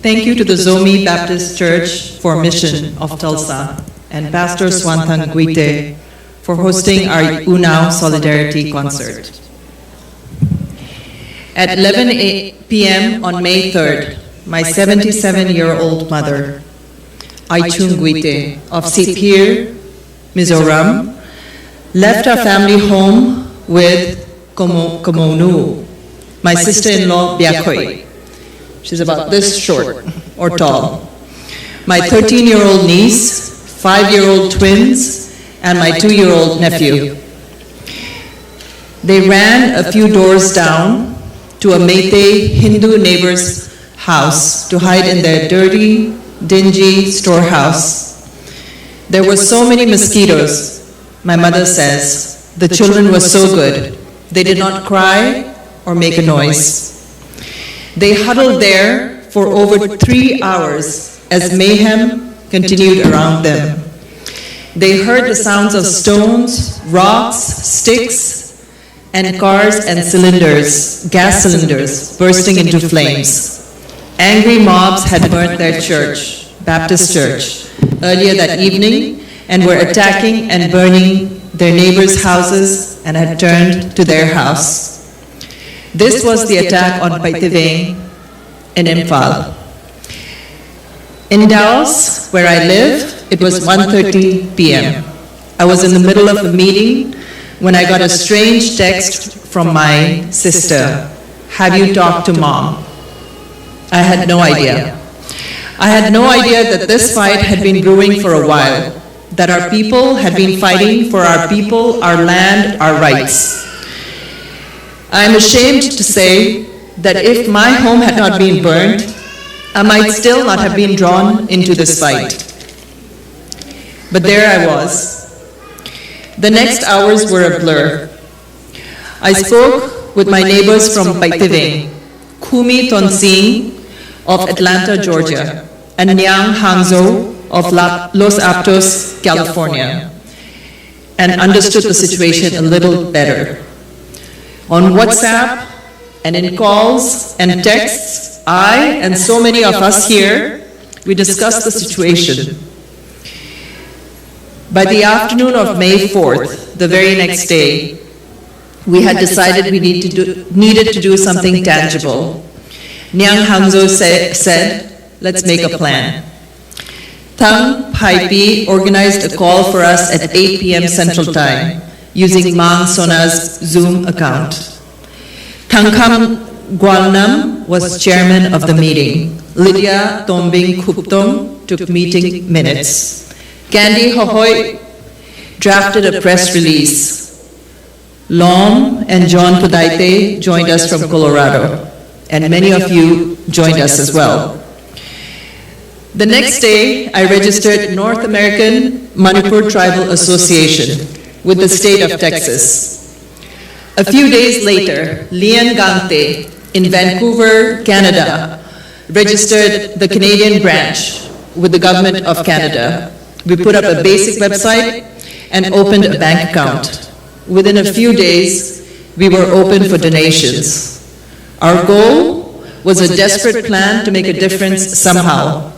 Thank you to the Zomi Baptist Church for Mission of Tulsa and Pastor Swanthan Guite for hosting our UNAU Solidarity Concert. At 11 p.m. on May 3rd, my 77-year-old mother, Aichung Guite of Sipir, Mizoram, left our family home with Komonu, my sister-in-law Biakoi. She's about this short or tall. My 13-year-old niece, 5-year-old twins, and my 2-year-old nephew. They ran a few doors down to a Meitei Hindu neighbor's house to hide in their dirty, dingy storehouse. There were so many mosquitoes, my mother says. The children were so good. They did not cry or make a noise. They huddled there for over 3 hours as mayhem continued around them. They heard the sounds of stones, rocks, sticks, and cars and cylinders, gas cylinders, bursting into flames. Angry mobs had burnt their church, Baptist church, earlier that evening and were attacking and burning their neighbors' houses and had turned to their house. This was the attack on Paitiveng in Imphal. In Dallas, where I live, it was 1:30 p.m. I was in the middle of a meeting when I got a strange text from my sister. Have you talked to Mom? I had no idea. I had no idea that this fight had been brewing for a while, that our people had been fighting for our people, our land, our rights. I am ashamed to say that if my home had not been burned, I might still not have been drawn into this fight. But there I was. The next hours were a blur. I spoke with my neighbors from Paitiveng, Kumi Tonsing of Atlanta, Georgia, and Nyang Hangzhou of Los Aptos, California, and understood the situation a little better. On WhatsApp and in calls and texts, I and so many of us here, we discussed the situation. By the afternoon of May 4th, the very next day, we had decided we needed to do something tangible. Nyang Hangzhou said, let's make a plan. Thang Paipi organized a call for us at 8 p.m. Central Time using Mang Sona's Zoom account. Tangkam Gwalnam was chairman of the meeting. Lydia Tombing Kuptong took meeting minutes. Candy Hohoy drafted a press release. Lom and John Pudaite joined us from Colorado, and many of you joined us as well. The next day, I registered North American Manipur Tribal Association with the state of Texas. A few days later, Lian Gangte in Vancouver, Canada, registered the Canadian branch with the Government of Canada. We put up a basic website and opened a bank account. Within a few days, we were open for donations. Our goal was a desperate plan to make a difference somehow.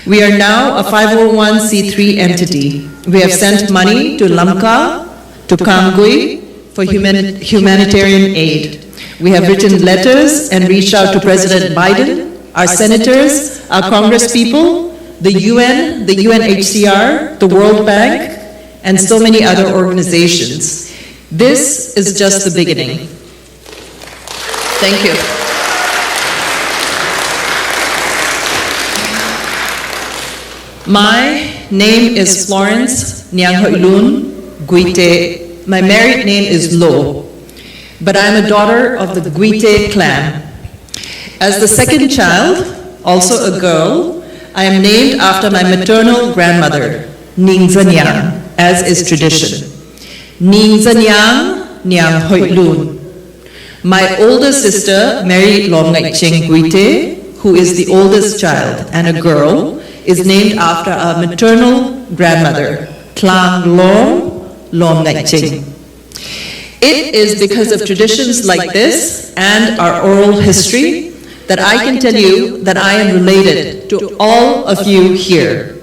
We are now a 501c3 entity. We have sent money to Lamka, to Kamgui for humanitarian aid. We have written letters and reached out to President Biden, our senators, our congresspeople, the UN, the UNHCR, the World Bank, and so many other organizations. This is just the beginning. Thank you. My name is Florence Nyanghoilun Guite. My married name is Lo, but I'm a daughter of the Guite clan. As the second child, also a girl, I am named after my maternal grandmother, Ningza Nyang, as is tradition. Ningza Nyang Nyanghoilun. My older sister, Mary Lomngaiching Guite, who is the oldest child and a girl, is named after our maternal grandmother, Klang Lom Lomngaiching. It is because of traditions like this and our oral history that I can tell you that I am related to all of you here,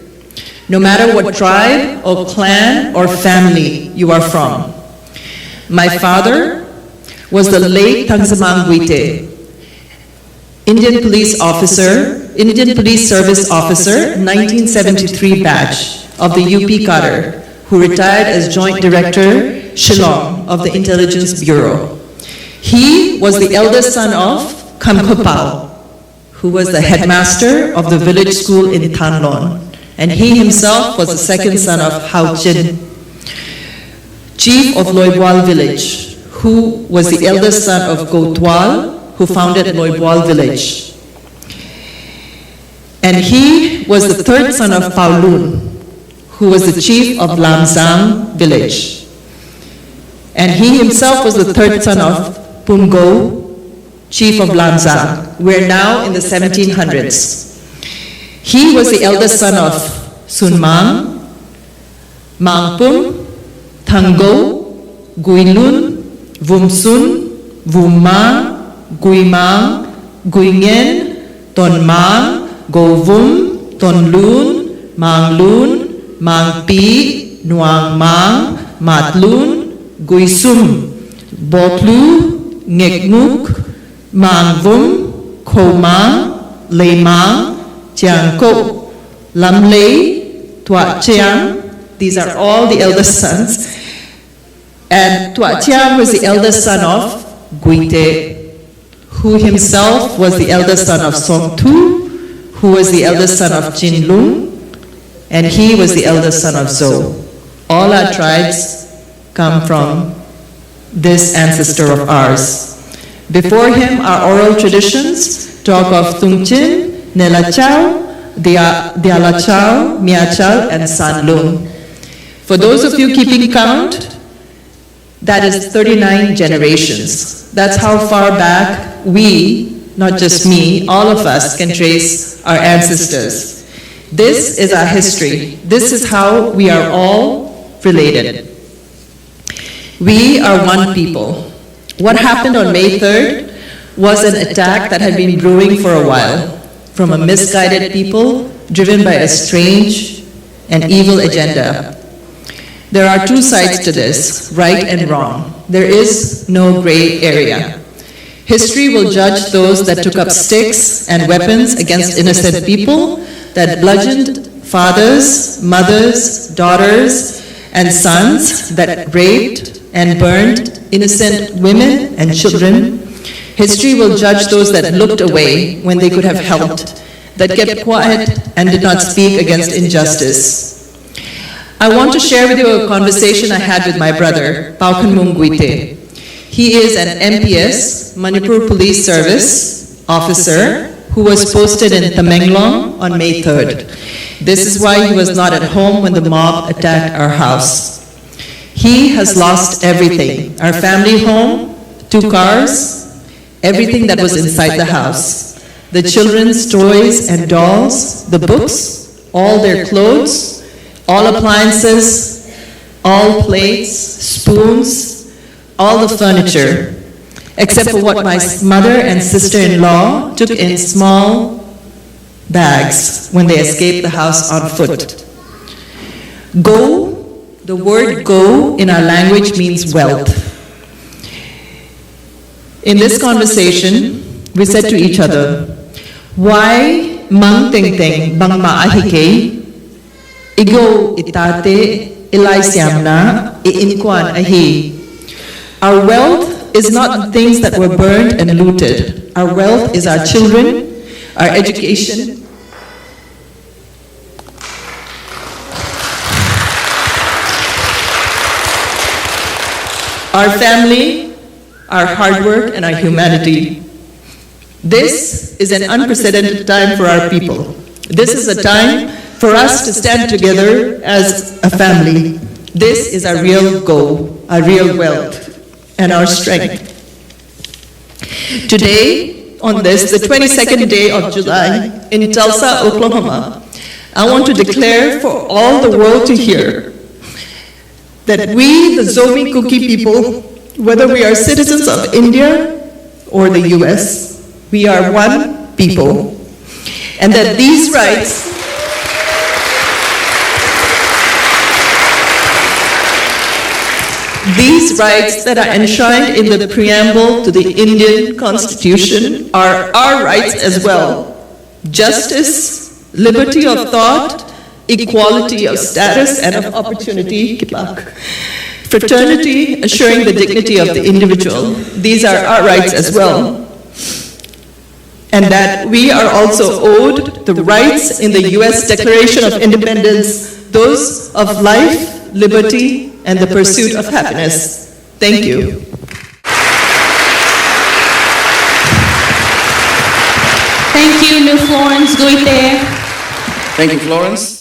no matter what tribe or clan or family you are from. My father was the late Tangsamang Guite, Indian Police Service Officer, 1973 batch of the UP Cadre, who retired as Joint Director, Shillong, of the Intelligence Bureau. He was the eldest son of Kamkopao, who was the headmaster of the village school in Tanlon, and he himself was the second son of Hao Chin, chief of Loibual village, who was the eldest son of Go Tual, who founded Loibual village. And he was the third son of Paulun, who was the chief of Lamsang village. And he himself was the third son of Pumgo, chief of Lamsang. We're now in the 1700s. He was the eldest son of Sunmang, Mangpum, Tango, Guilun, Vumsun, Vumang, Guimang, Guingen, Tonmang, Govum, Tonlun, Manglun, Mangpi, Nuangmang, Matlun, Guisum, Botlu, Ngekmuk, Mangvum, Komang, Leimang, Chiangko, Lamlei, Tuachiang. These are all the eldest sons. And Tuachiang was the eldest son of Guite, who himself was the eldest son of Songtu, who was the eldest son of Jinlung, and he was the eldest son of Zhou. All our tribes come from this ancestor of ours. Before him, our oral traditions talk of Tungchin, Nelachao, Dialachao, Miachal, and Sanlun. For those of you keeping count, that is 39 generations. That's how far back we, not just me, all of us can trace our ancestors. This is our history. This is how we are all related. We are one people. What happened on May 3rd was an attack that had been brewing for a while from a misguided people driven by a strange and evil agenda. There are two sides to this, right and wrong. There is no gray area. History will judge those that took up sticks and weapons against innocent people, that bludgeoned fathers, mothers, daughters, and sons, that raped and burned innocent women and children. History will judge those that looked away when they could have helped, that kept quiet and did not speak against injustice. I want to share with you a conversation I had with my brother, Paukanmung Guite. He is an MPS, Manipur Police Service officer, who was posted in Tamenglong on May 3rd. This is why he was not at home when the mob attacked our house. He has lost everything: our family home, 2 cars, everything that was inside the house. The children's toys and dolls, the books, all their clothes, all appliances, all plates, spoons, all the furniture, except for what my mother and sister-in-law took in small bags when they escaped the house on foot. Go, the word go in our language means wealth. In this conversation, we said to each other, why mang ting ting bang maahike, igo itate ilai siamna iinkwan ahi. Our wealth is not things that were burned and looted. Our wealth is our children, our education, our family, our hard work, and our humanity. This is an unprecedented time for our people. This is a time for us to stand together as a family. This is our real goal, our real wealth, and our strength. Today, on this, the 22nd day of July, in Tulsa, Oklahoma, I want to declare for all the world to hear that we, the Zomi Kuki people, whether we are citizens of India or the US, we are one people, and that these rights that are enshrined in the preamble to the Indian Constitution are our rights as well. Justice, liberty of thought, equality of status and of opportunity, fraternity, assuring the dignity of the individual. These are our rights as well. And that we are also owed the rights in the US Declaration of Independence, those of life, liberty, and the pursuit of happiness. Thank you. Thank you, New Florence Goite. Thank you, Florence.